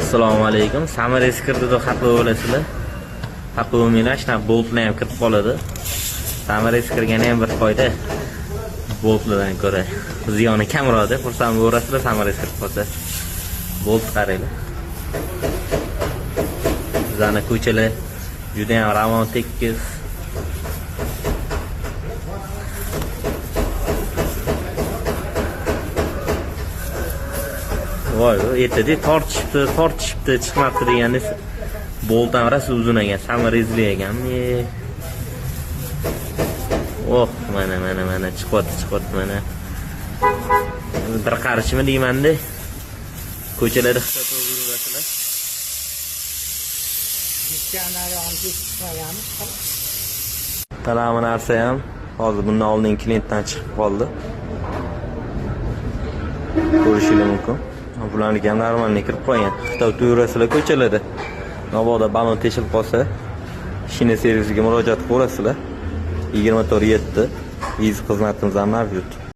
Assalomu alaykum. Samarasi kirdida xafa bo'lasizlar. Xafa bo'lmanglar, shunaqa boltlar ham kirib qoladi. Samarasi kirgani ham bir foyda. Boltlardan ko'ra ziyoni kamroq-da, xursand bo'lasizlar samarasi kirib qolsa. Bolt qaranglar. Bizning ko'chalar juda ham ravon tekis. Voy, ertada tortishibdi, chiqmabdi deganda boltdan rosa uzun ekan, samarasli ekanmi? Oh, mana chiqyapti mana. Bir qarishmi deyman-da. Ko'chalarda xitoy yurasizlar. Talabi narsa ham hozir bundan oldin klientdan chiqib qoldi. Ko'rishingiz mumkin. Bularni ham normalni kirib qo'ygan. Xitoy yurasizlar ko'chalarda. Navoda balon teshilib qolsa, shina servisiga murojaat qilasizlar. 24/7 xizmatimiz ham mavjud.